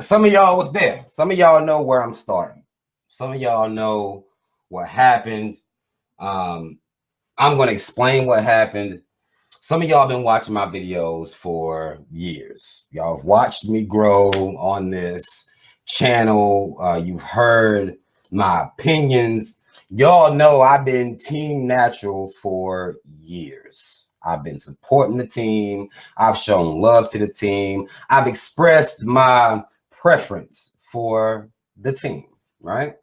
Some of y'all was there. Some of y'all know where I'm starting. Some of y'all know what happened. Um, I'm going to explain what happened. Some of y'all been watching my videos for years. Y'all have watched me grow on this channel. You've heard my opinions. Y'all know I've been Team Natural for years. I've been supporting the team. I've shown love to the team. I've expressed my preference for the team, right?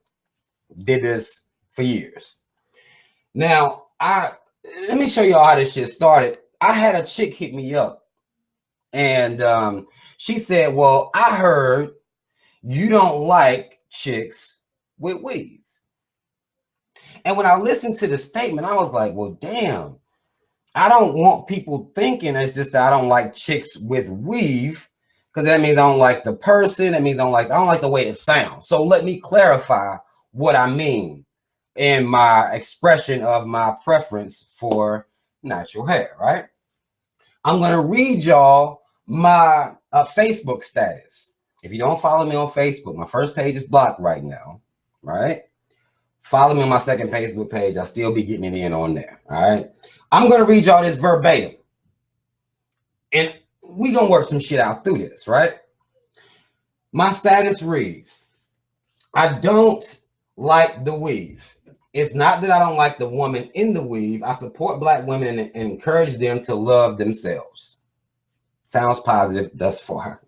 Did this for years. Now, let me show y'all how this shit started. I had a chick hit me up, and she said, well, I heard you don't like chicks with weave. And when I listened to the statement, I was like, well, damn, I don't want people thinking it's just that I don't like chicks with weave, because that means I don't like the person. That means I don't like the way it sounds. So let me clarify what I mean in my expression of my preference for natural hair, right? I'm going to read y'all my Facebook status. If you don't follow me on Facebook, my first page is blocked right now, right? Follow me on my second Facebook page. I'll still be getting it in on there, all right? I'm going to read y'all this verbatim, and we going to work some shit out through this, right? My status reads, I don't like the weave. It's not that I don't like the woman in the weave. I support Black women and encourage them to love themselves. Sounds positive thus far.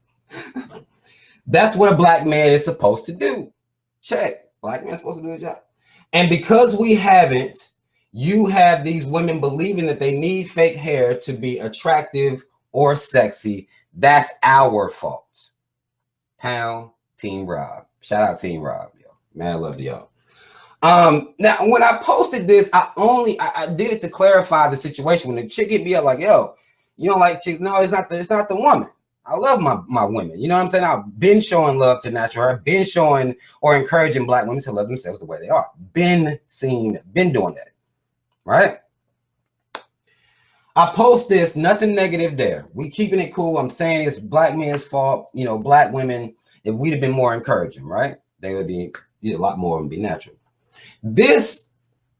That's what a Black man is supposed to do. Check. Black man supposed to do a job. And because we haven't, you have these women believing that they need fake hair to be attractive or sexy. That's our fault. Pound Team Rob. Shout out Team Rob, yo. Man, I love y'all. Now when I posted this, I did it to clarify the situation. When the chick hit me up like, yo, you don't like chicks? No, it's not the woman. I love my women. You know what I'm saying? I've been showing love to natural hair, been showing or encouraging Black women to love themselves the way they are. Been doing that. Right? I post this, nothing negative there. We keeping it cool. I'm saying it's Black men's fault. You know, Black women, if we'd have been more encouraging, right? They would be a lot more and be natural. This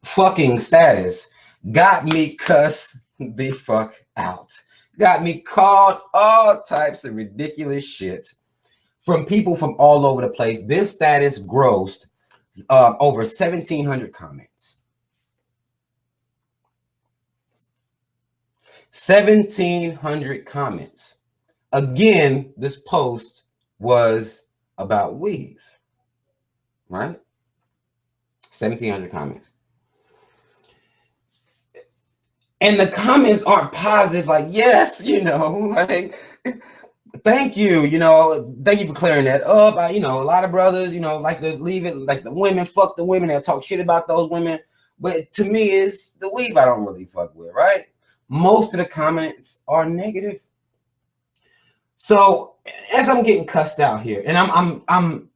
fucking status got me cussed the fuck out. Got me called all types of ridiculous shit from people from all over the place. This status grossed over 1,700 comments. 1,700 comments. Again, this post was about weave, right? 1,700 comments. And the comments aren't positive, like, yes, you know, like, thank you, you know, thank you for clearing that up. You know, a lot of brothers, you know, like to leave it, like the women, fuck the women, they'll talk shit about those women. But to me, it's the weave I don't really fuck with, right? Most of the comments are negative. So as I'm getting cussed out here, and I'm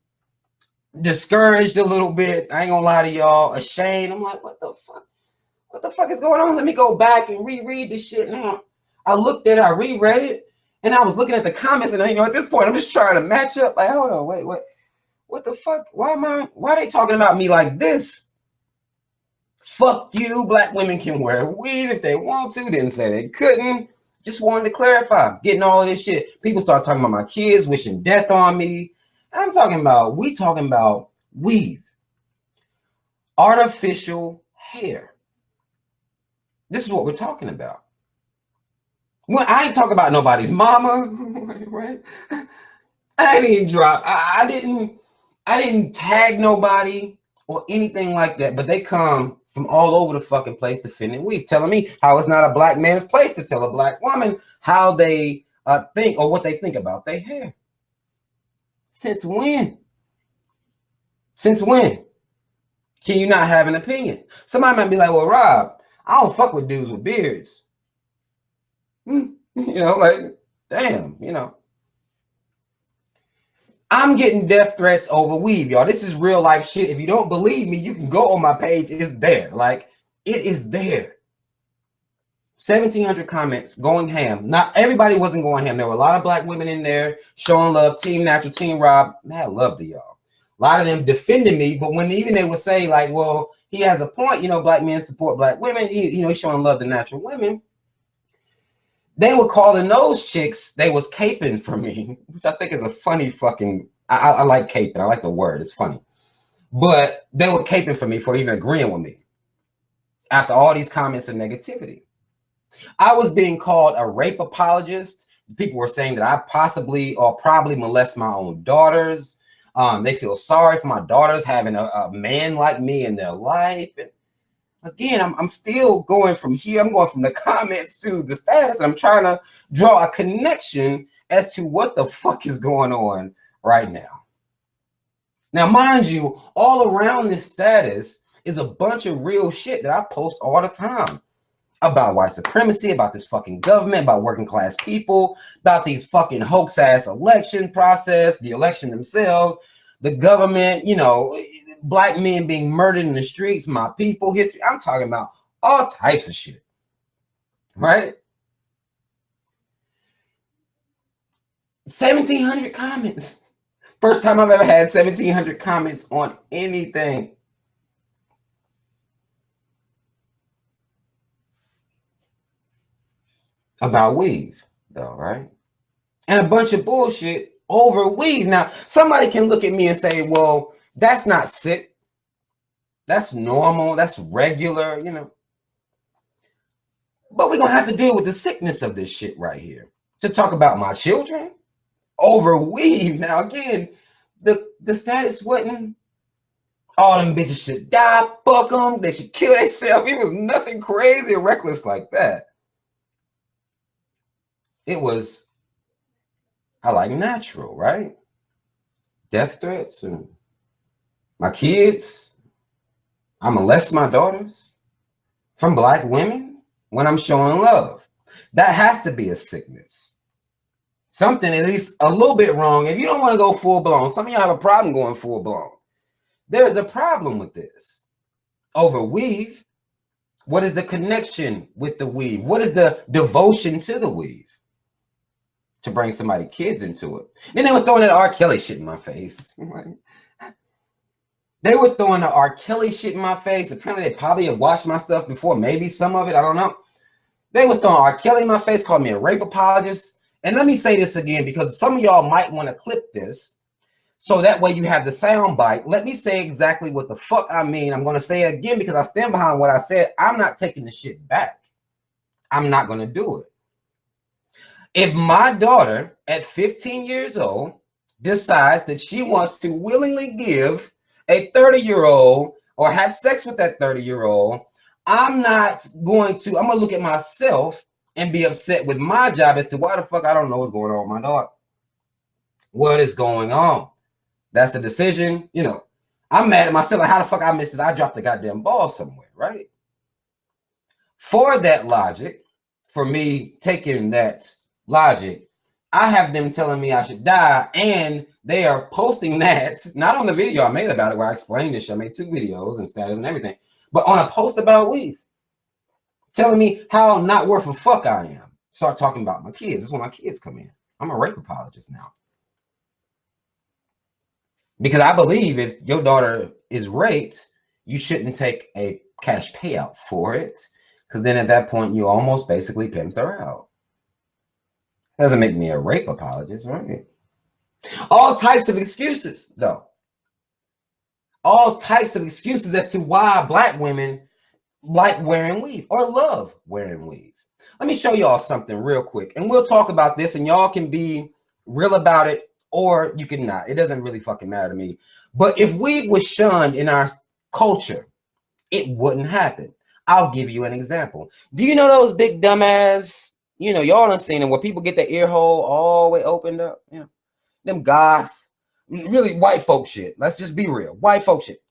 discouraged a little bit, I ain't gonna lie to y'all, ashamed. I'm like, what the fuck? What the fuck is going on? Let me go back and reread this shit. Now, I looked at it, I reread it, and I was looking at the comments, and you know, at this point, I'm just trying to match up. Like, hold on, wait, what the fuck? Why are they talking about me like this? Fuck you, Black women can wear weave if they want to. Didn't say they couldn't. Just wanted to clarify. Getting all of this shit. People start talking about my kids wishing death on me. And we talking about weave. Artificial hair. This is what we're talking about. Well, I ain't talking about nobody's mama, right? I ain't even drop. I didn't tag nobody or anything like that, but they come from all over the fucking place defending weave, telling me how it's not a Black man's place to tell a Black woman how they think or what they think about their hair. Since when? Since when? Can you not have an opinion? Somebody might be like, well, Rob, I don't fuck with dudes with beards. You know, like, damn, you know. I'm getting death threats over weave, y'all. This is real life shit. If you don't believe me, you can go on my page. It's there. Like, it is there. 1,700 comments going ham. Not everybody wasn't going ham. There were a lot of black women in there showing love. Team Natural, Team Rob. Man, love to y'all. A lot of them defending me, but when even they would say like, well, he has a point, you know, black men support black women. He's showing love to natural women. They were calling those chicks, they was caping for me, which I think is a funny fucking, I like caping. I like the word. It's funny. But they were caping for me for even agreeing with me after all these comments of negativity. I was being called a rape apologist. People were saying that I possibly or probably molest my own daughters. They feel sorry for my daughters having a man like me in their life. And again, I'm still going from here. I'm going from the comments to the status, and I'm trying to draw a connection as to what the fuck is going on right now. Now, mind you, all around this status is a bunch of real shit that I post all the time about white supremacy, about this fucking government, about working class people, about these fucking hoax ass election process, the election themselves, the government, you know, black men being murdered in the streets, my people, history. I'm talking about all types of shit, right? 1,700 comments. First time I've ever had 1,700 comments on anything. About weave, though, right? And a bunch of bullshit over weave. Now, somebody can look at me and say, well, that's not sick. That's normal. That's regular, you know. But we're going to have to deal with the sickness of this shit right here. To talk about my children over weave. Now, again, the status wasn't all them bitches should die, fuck them, they should kill themselves. It was nothing crazy or reckless like that. It was, I like natural, right? Death threats and my kids. I molest my daughters from black women when I'm showing love. That has to be a sickness. Something at least a little bit wrong. If you don't want to go full blown, some of y'all have a problem going full blown. There's a problem with this. Over weave, what is the connection with the weave? What is the devotion to the weave? To bring somebody kids into it. Then they were throwing that R. Kelly shit in my face. They were throwing the R. Kelly shit in my face. Apparently they probably have watched my stuff before, maybe some of it, I don't know. They was throwing R. Kelly in my face, called me a rape apologist. And let me say this again, because some of y'all might want to clip this, so that way you have the sound bite. Let me say exactly what the fuck I mean. I'm going to say it again because I stand behind what I said. I'm not taking the shit back. I'm not going to do it. If my daughter at 15 years old decides that she wants to willingly give a 30-year-old or have sex with that 30-year-old, I'm going to look at myself and be upset with my job as to why the fuck I don't know what's going on with my daughter. What is going on? That's a decision. You know, I'm mad at myself. Like, how the fuck I missed it? I dropped the goddamn ball somewhere, right? For that logic, for me taking that logic, I have them telling me I should die, and they are posting that not on the video I made about it where I explained this shit. I made 2 videos and status and everything, but on a post about weave, telling me how not worth a fuck I am. Start talking about my kids. This is when my kids come in. I'm a rape apologist now, because I believe if your daughter is raped, you shouldn't take a cash payout for it, because then at that point you almost basically pimped her out. Doesn't make me a rape apologist, right? All types of excuses, though. All types of excuses as to why black women like wearing weave or love wearing weave. Let me show y'all something real quick, and we'll talk about this, and y'all can be real about it or you can not. It doesn't really fucking matter to me. But if weave was shunned in our culture, it wouldn't happen. I'll give you an example. Do you know those big dumbass, you know, y'all done seen them where people get their ear hole all the way opened up? You know, them goth, really white folk shit. Let's just be real. White folk shit.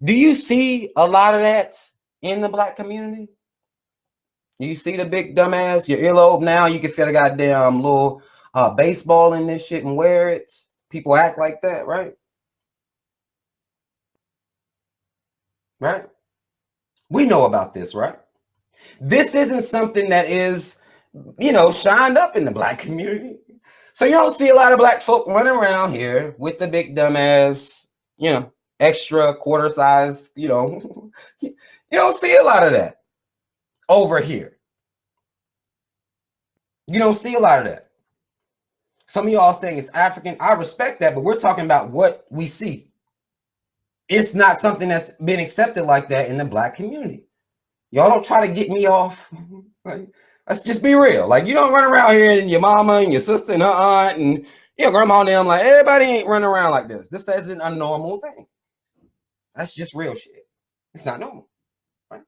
Do you see a lot of that in the black community? You see the big dumbass, your earlobe now, you can feel the goddamn little baseball in this shit and wear it. People act like that, right? Right? We know about this, right? This isn't something that is, shined up in the black community. So you don't see a lot of black folk running around here with the big dumbass, extra quarter size, you don't see a lot of that over here. You don't see a lot of that. Some of y'all saying it's African. I respect that, but we're talking about what we see. It's not something that's been accepted like that in the black community. Y'all don't try to get me off. Like, let's just be real. Like, you don't run around here and your mama and your sister and her aunt and grandma and them, like, everybody ain't running around like this. This isn't a normal thing. That's just real shit. It's not normal. Right?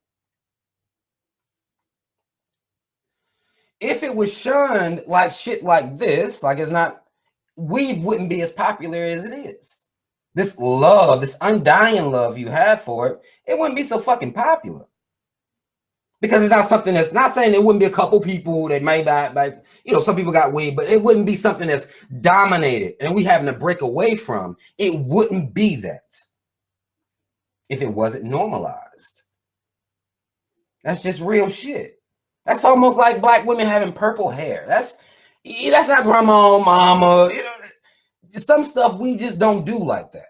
If it was shunned like shit like this, like it's not, weave wouldn't be as popular as it is. This love, this undying love you have for it, it wouldn't be so fucking popular. Because it's not something that's, not saying there wouldn't be a couple people that may buy, some people got weed, but it wouldn't be something that's dominated and we having to break away from. It wouldn't be that if it wasn't normalized. That's just real shit. That's almost like black women having purple hair. That's not grandma, mama. Some stuff we just don't do like that.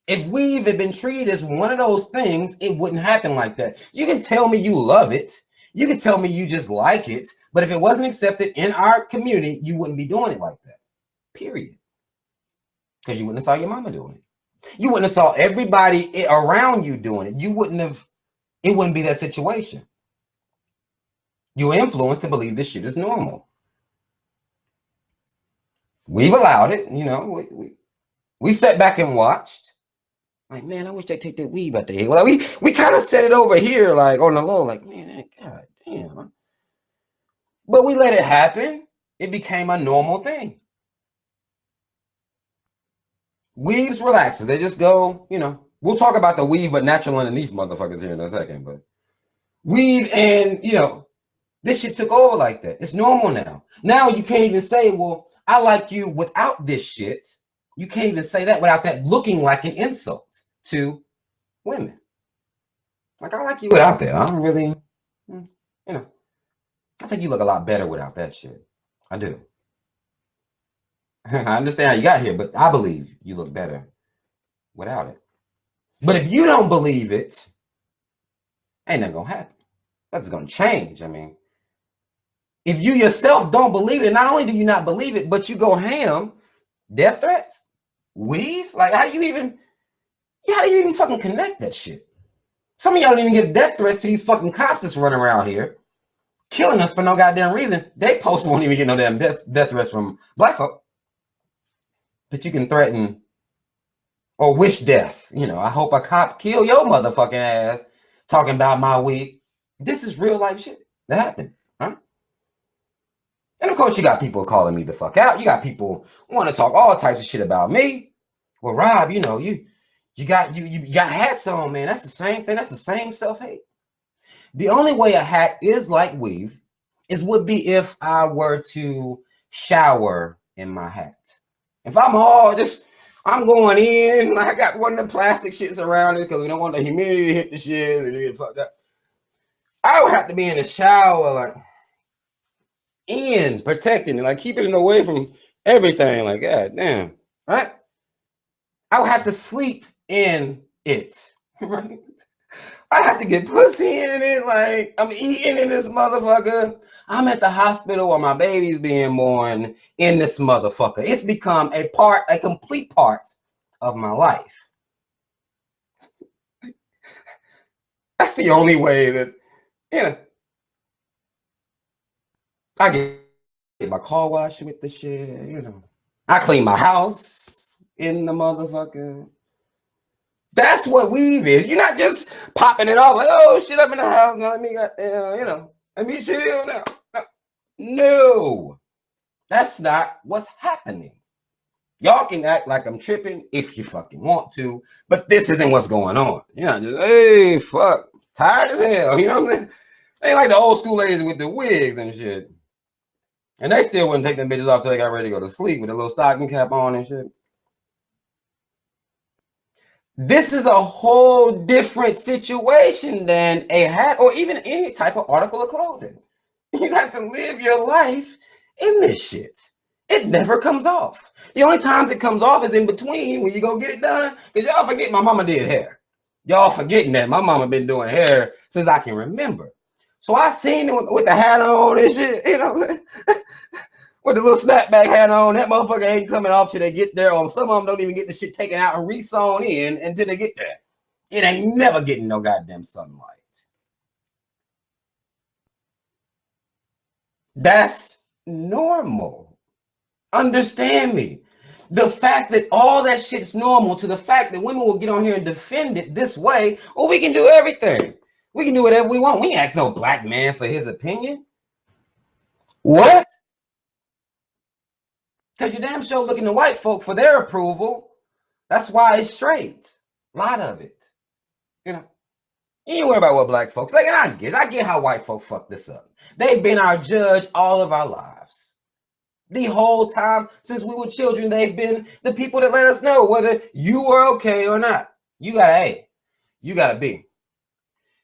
If weave had been treated as one of those things, it wouldn't happen like that. You can tell me you love it. You can tell me you just like it. But if it wasn't accepted in our community, you wouldn't be doing it like that. Period. Because you wouldn't have saw your mama doing it. You wouldn't have saw everybody around you doing it. It wouldn't be that situation. You're influenced to believe this shit is normal. We've allowed it, we sat back and watched. Like, man, I wish they take that weave out there. Well, we kind of set it over here, like on the low, like, man, god damn. But we let it happen. It became a normal thing. Weaves relaxes. They just go, we'll talk about the weave, but natural underneath motherfuckers here in a second. But weave and, this shit took over like that. It's normal now. Now you can't even say, well, I like you without this shit. You can't even say that without that looking like an insult to women. Like, I like you without that. I don't really, I think you look a lot better without that shit. I do. I understand how you got here, but I believe you look better without it. But if you don't believe it, ain't nothing gonna happen. That's gonna change. I mean, if you yourself don't believe it, not only do you not believe it, but you go ham, death threats, weave, like how do you even fucking connect that shit? Some of y'all don't even give death threats to these fucking cops that's running around here, killing us for no goddamn reason. They post won't even get no damn death threats from black folk. But you can threaten or wish death. I hope a cop kill your motherfucking ass talking about my weed. This is real life shit that happened, right? And of course, you got people calling me the fuck out. You got people want to talk all types of shit about me. Well, Rob, you got hats on, man. That's the same thing. That's the same self-hate. The only way a hat is like weave would be if I were to shower in my hat. If I'm I'm going in, I got one of the plastic shits around it because we don't want the humidity to hit the shit and get fucked up. I would have to be in the shower, like protecting it, like keeping it away from everything. Like, god damn, right? I would have to sleep in it, right? I have to get pussy in it, like I'm eating in this motherfucker. I'm at the hospital while my baby's being born in this motherfucker. It's become a complete part of my life. That's the only way that, I get my car washed with the shit, I clean my house in the motherfucker. That's what weave is. You're not just popping it off like, oh shit, up in the house. Now let me let me chill now. No, that's not what's happening. Y'all can act like I'm tripping if you fucking want to, but this isn't what's going on. Just, hey, fuck, tired as hell. You know what I'm saying? They ain't like the old school ladies with the wigs and shit. And they still wouldn't take them bitches off till they got ready to go to sleep with a little stocking cap on and shit. This is a whole different situation than a hat or even any type of article of clothing. You have to live your life in this shit. It never comes off. The only times it comes off is in between when you go get it done. Because y'all forget my mama did hair. Y'all forgetting that my mama been doing hair since I can remember. So I seen it with the hat on and shit, you know, with the little snapback hat on. That motherfucker ain't coming off till they get there. Or some of them don't even get the shit taken out and re-sewn in until they get there. It ain't never getting no goddamn sunlight. That's normal. Understand me. The fact that all that shit's normal to the fact that women will get on here and defend it this way, well, we can do everything. We can do whatever we want. We ain't ask no black man for his opinion. What? Because you damn sure looking to white folk for their approval. That's why it's straight. A lot of it. You know, you ain't worry about what black folks like. And I get it. I get how white folk fuck this up. They've been our judge all of our lives. The whole time since we were children, they've been the people that let us know whether you were okay or not. You got an A. You got a B.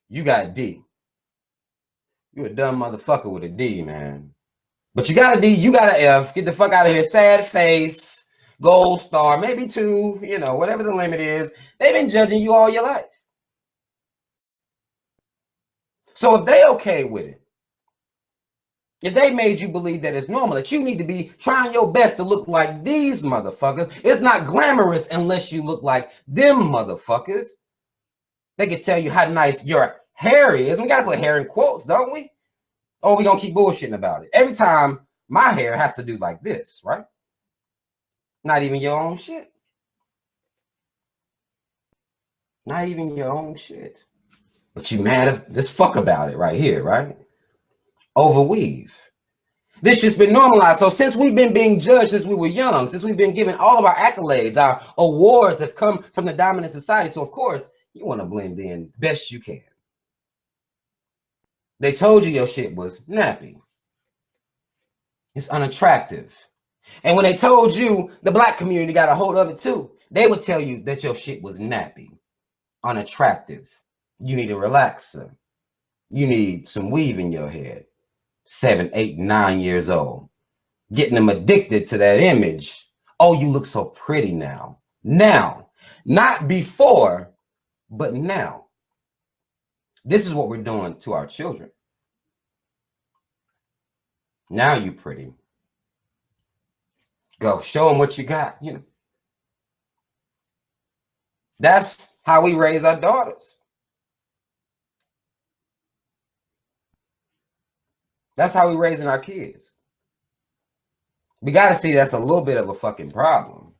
You got a D. You a dumb motherfucker with a D, man. But you got a D, you got an F. Get the fuck out of here. Sad face, gold star, maybe 2, you know, whatever the limit is. They've been judging you all your life. So if they okay with it, if they made you believe that it's normal, that you need to be trying your best to look like these motherfuckers, it's not glamorous unless you look like them motherfuckers. They can tell you how nice your hair is. We gotta put hair in quotes, don't we? Oh, we gonna keep bullshitting about it. Every time my hair has to do like this, right? Not even your own shit. Not even your own shit. But you mad as fuck about it right here, right? Overweave. This shit's been normalized. So since we've been being judged since we were young, since we've been given all of our accolades, our awards have come from the dominant society. So of course, you want to blend in best you can. They told you your shit was nappy. It's unattractive. And when they told you the black community got a hold of it too, they would tell you that your shit was nappy, unattractive. You need a relaxer. You need some weave in your head. 7, 8, 9 years old. Getting them addicted to that image. Oh, you look so pretty now. Now, not before, but now. This is what we're doing to our children. Now you pretty. Go show them what you got, you know. That's how we raise our daughters. That's how we raising our kids. We got to see that's a little bit of a fucking problem.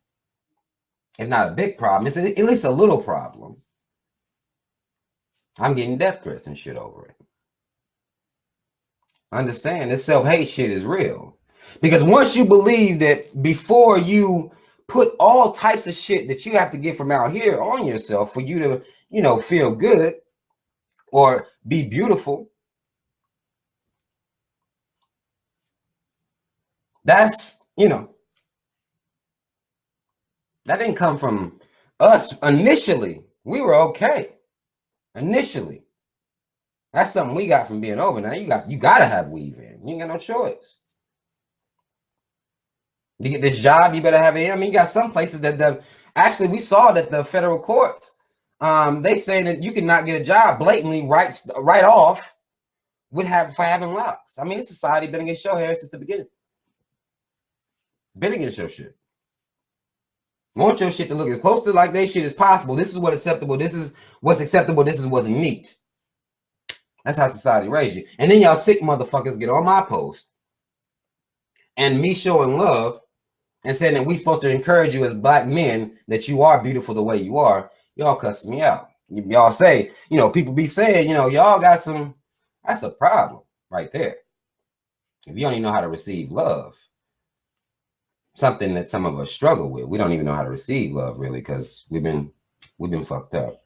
If not a big problem, it's at least a little problem. I'm getting death threats and shit over it. Understand, this self-hate shit is real. Because once you believe that before you put all types of shit that you have to get from out here on yourself for you to, you know, feel good or be beautiful, that's, you know, that didn't come from us initially. We were okay initially. That's something we got from being over. Now you gotta have weave in. You ain't got no choice. You get this job, you better have it. I mean, you got some places that actually we saw that the federal courts, they say that you cannot get a job blatantly right off for having locks. I mean, this society been against your hair since the beginning. Been against your shit. Want your shit to look as close to like they shit as possible. This is what's acceptable. This is what's acceptable. This is what's neat. That's how society raised you. And then y'all sick motherfuckers get on my post and me showing love and saying that we supposed to encourage you as black men that you are beautiful the way you are. Y'all cuss me out. Y'all say, you know, people be saying, you know, y'all got some, that's a problem right there. If you don't even know how to receive love, something that some of us struggle with. We don't even know how to receive love really because we've been fucked up.